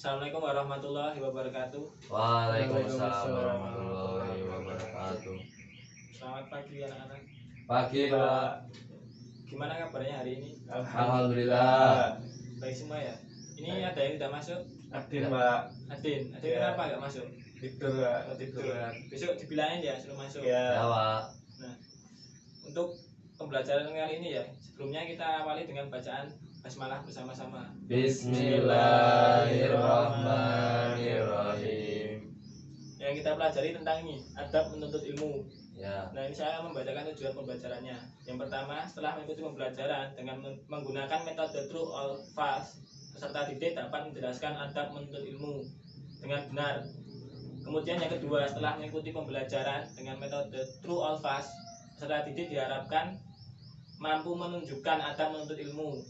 Assalamualaikum warahmatullahi wabarakatuh. Waalaikumsalam warahmatullahi wabarakatuh. Selamat pagi anak-anak. Pagi Pak. Gimana kabarnya hari ini? Alhamdulillah. Baik semua ya. Ini ada yang udah masuk? Adin Pak. Adin Ya. Kenapa nggak masuk? Tidur Pak. Tidur. Besok dibilangin ya suruh masuk. Ya Ya. Pak. Nah, untuk pembelajaran kali ini ya, sebelumnya kita awali dengan bacaan basmalah bersama-sama. Bismillahirrahmanirrahim. Yang kita pelajari tentang ini, adab menuntut ilmu. Ya. Nah, ini saya membacakan tujuan pembelajarannya. Yang pertama, setelah mengikuti pembelajaran dengan menggunakan metode true or false, peserta didik dapat menjelaskan adab menuntut ilmu dengan benar. Kemudian yang kedua, setelah mengikuti pembelajaran dengan metode true or false, peserta didik diharapkan mampu menunjukkan adab menuntut ilmu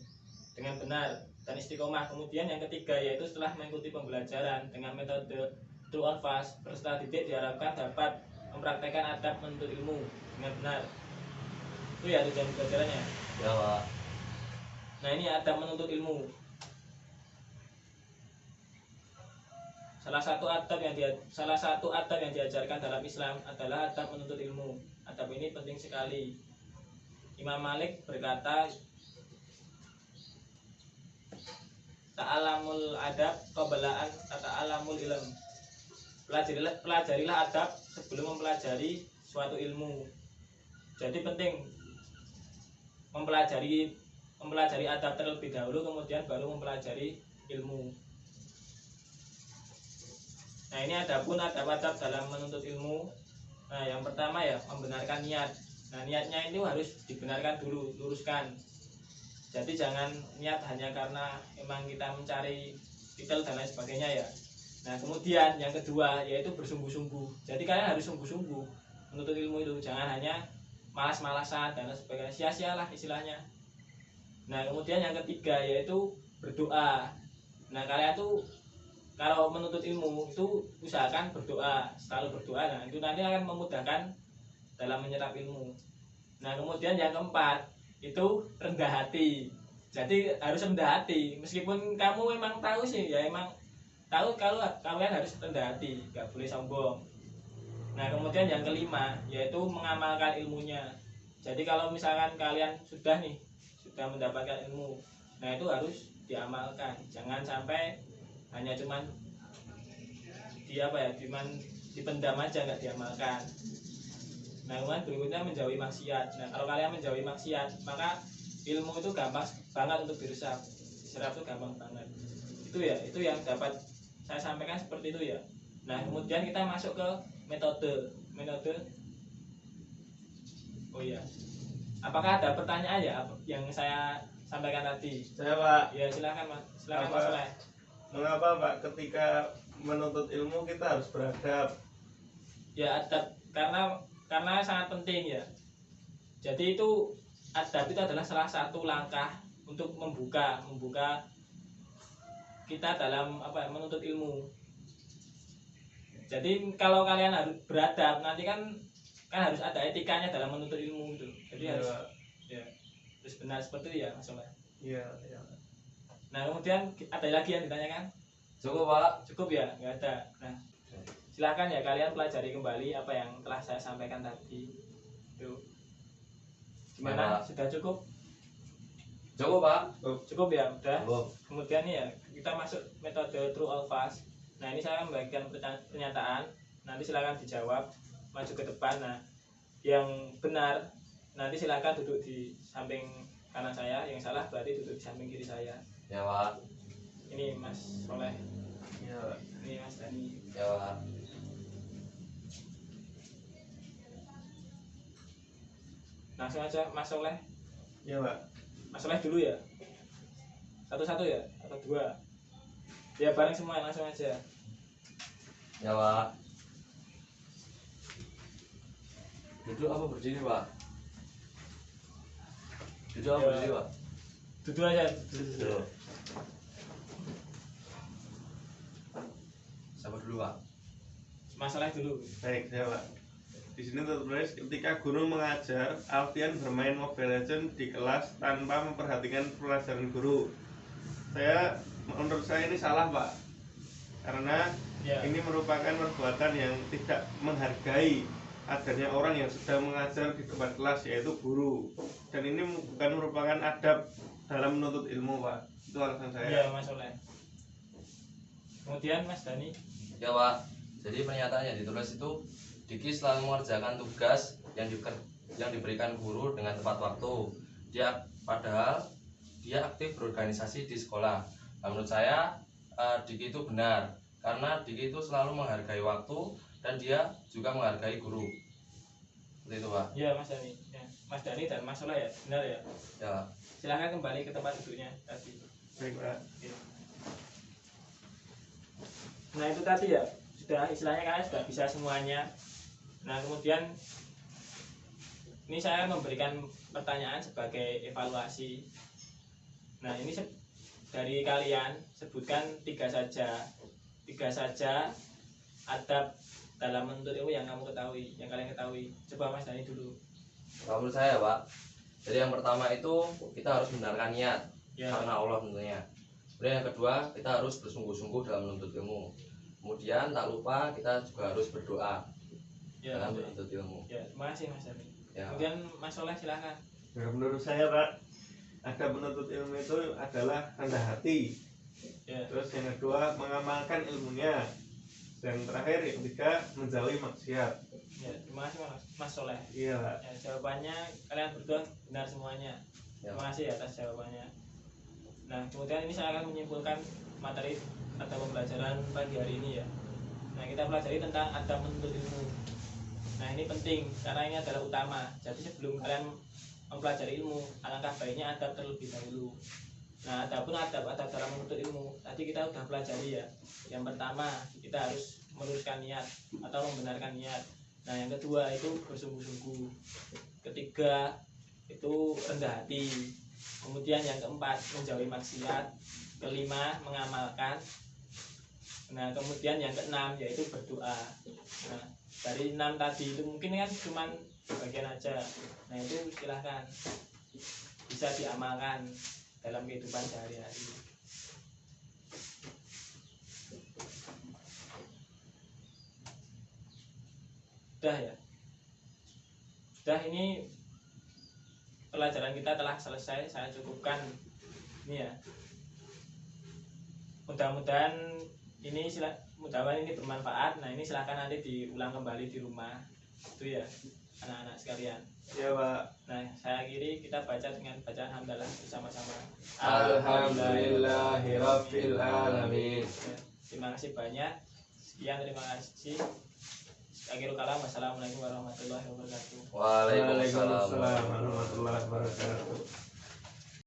dengan benar dan istiqomah. Kemudian yang ketiga, yaitu setelah mengikuti pembelajaran dengan metode true or false, peserta didik diharapkan dapat mempraktekkan adab menuntut ilmu dengan benar. Itu ya tujuan pembelajarannya. Ya Pak. Nah, ini adab menuntut ilmu. Salah satu adab yang diajarkan dalam Islam adalah adab menuntut ilmu. Adab ini penting sekali. Imam Malik berkata, ta'alamul adab qabla an ta'alamul ilm. Pelajarilah adab sebelum mempelajari suatu ilmu. Jadi penting mempelajari adab terlebih dahulu, kemudian baru mempelajari ilmu. Nah, ini adapun adab-adab dalam menuntut ilmu. Nah, yang pertama ya, membenarkan niat. Nah, niatnya itu harus dibenarkan dulu, luruskan. Jadi jangan niat hanya karena memang kita mencari titel dan lain sebagainya ya. Nah, kemudian yang kedua yaitu bersungguh-sungguh. Jadi kalian harus sungguh-sungguh menuntut ilmu itu, jangan hanya malas-malasan dan lain sebagainya, sia-sialah istilahnya. Nah, kemudian yang ketiga yaitu berdoa. Nah, kalian tuh kalau menuntut ilmu itu usahakan berdoa, selalu berdoa. Nah, itu nanti akan memudahkan dalam menyerap ilmu. Nah, kemudian yang keempat itu rendah hati. Jadi harus rendah hati, meskipun kamu memang tahu sih ya, emang tahu kalau kalian harus rendah hati, nggak boleh sombong. Nah, kemudian yang kelima yaitu mengamalkan ilmunya. Jadi kalau misalkan kalian sudah mendapatkan ilmu, nah itu harus diamalkan. Jangan sampai hanya cuman cuman dipendam aja, nggak diamalkan. Nah, kemudian berikutnya menjauhi maksiat. Nah, kalau kalian menjauhi maksiat, maka ilmu itu gampang banget untuk diserap itu gampang banget. Itu yang dapat saya sampaikan seperti itu ya. Nah, kemudian kita masuk ke metode. Oh iya, apakah ada pertanyaan ya yang saya sampaikan tadi? Saya Pak. Ya, silakan Mas. Silakan Apa? Mas Soleh. Mengapa Pak ketika menuntut ilmu kita harus beradab? Ya, adab karena sangat penting ya. Jadi itu adab itu adalah salah satu langkah untuk membuka kita dalam menuntut ilmu. Jadi kalau kalian harus beradab, nanti kan harus ada etikanya dalam menuntut ilmu itu. Jadi Ya. harus benar seperti itu ya, Mas Soleh. Iya, iya. Nah, kemudian ada lagi yang ditanyakan? Cukup Pak. Cukup ya? Nggak ada. Nah, silakan ya kalian pelajari kembali apa yang telah saya sampaikan tadi. Tuh. Gimana? Ya, Pak. Sudah cukup? Cukup Pak. Cukup ya, udah. Cukup. Kemudian nih ya, kita masuk metode true or false. Nah, ini saya membagikan pernyataan. Nanti silakan dijawab, maju ke depan. Nah, yang benar nanti silakan duduk di samping kanan saya, yang salah berarti duduk di samping kiri saya. Ya Pak. Ini Mas Soleh, Iya, Pak. ini Mas Dani. Ya Pak. Langsung aja Mas Soleh. Iya, Pak. Mas Soleh dulu ya. Satu-satu ya atau dua? Ya bareng semua, langsung aja. Ya Pak. Duduk apa berdiri Pak? Duduk apa Ya. berdiri Pak? Duduk aja. Duduk. Siapa dulu Pak? Mas Soleh dulu. Baik, saya Pak. Di sini tertulis ketika guru mengajar, Alfian bermain Mobile Legends di kelas tanpa memperhatikan pelajaran guru. Menurut saya ini salah Pak. karena Ya. ini merupakan perbuatan yang tidak menghargai adanya orang yang sedang mengajar di depan kelas, yaitu guru, dan ini bukan merupakan adab dalam menuntut ilmu, Pak. Itu alasan Iya saya. Mas Oleh. Kemudian Mas Dani. Ya Pak, jadi pernyataan yang ditulis itu Diki selalu mengerjakan tugas yang diberikan guru dengan tepat waktu. Padahal dia aktif berorganisasi di sekolah. Nah, menurut saya Diki itu benar karena Diki itu selalu menghargai waktu dan dia juga menghargai guru. Seperti itu Pak. Iya Mas Dani. Ya. Mas Dani dan Mas Oleh ya, benar ya. Ya. Silahkan kembali ke tempat duduknya tadi. Baik, Pak. Nah itu tadi ya, sudah istilahnya kalian sudah bisa semuanya. Nah kemudian ini saya memberikan pertanyaan sebagai evaluasi. Nah ini dari kalian sebutkan tiga saja adab dalam menuntut ilmu yang kamu ketahui, yang kalian ketahui. Coba Mas Dani dulu. Kalau menurut saya Pak, jadi yang pertama itu kita harus membenarkan niat Ya. karena Allah tentunya. Kemudian yang kedua kita harus bersungguh-sungguh dalam menuntut ilmu. Kemudian tak lupa kita juga harus berdoa Ya, dalam oke. menuntut ilmu. Ya, terima kasih Mas Dani. Ya. Kemudian Mas Soleh silahkan. Nah, menurut saya, Pak, adab menuntut ilmu itu adalah rendah hati. Ya, Terus yang kedua, mengamalkan ilmunya. Dan terakhir, yang ketiga, menjauhi maksiat. ya terima kasih Mas Soleh. Iya, Pak. Ya, jawabannya kalian berdua benar semuanya. Ya. Terima kasih atas jawabannya. Nah, kemudian ini saya akan menyimpulkan materi atau pembelajaran pagi hari ini ya. Nah, kita pelajari tentang adab menuntut ilmu. Nah, ini penting karena ini adalah utama. Jadi sebelum kalian mempelajari ilmu, alangkah baiknya adab terlebih dahulu. Nah, adapun adab dalam menuntut ilmu, tadi kita sudah pelajari ya. Yang pertama, kita harus meluruskan niat atau membenarkan niat. Nah, yang kedua itu bersungguh-sungguh. Ketiga itu rendah hati. Kemudian yang keempat menjauhi maksiat. Kelima mengamalkan. Nah, kemudian yang keenam yaitu berdoa. Nah, dari 6 tadi itu mungkin kan cuman bagian aja. Nah, itu silahkan bisa diamalkan dalam kehidupan sehari-hari. Sudah ya. Sudah, ini pelajaran kita telah selesai. Saya cukupkan ini ya. Mudah-mudahan ini bermanfaat. Nah, ini silahkan nanti diulang kembali di rumah. Itu ya, anak-anak sekalian. Iya, Pak. Nah, saya akhiri, kita baca dengan bacaan hamdalah bersama-sama. Alhamdulillahirabbil alamin. Ya, terima kasih banyak. Sekian, terima kasih. Akhirul kalam. Wassalamualaikum warahmatullahi wabarakatuh. Waalaikumsalam. Waalaikumsalam warahmatullahi wabarakatuh.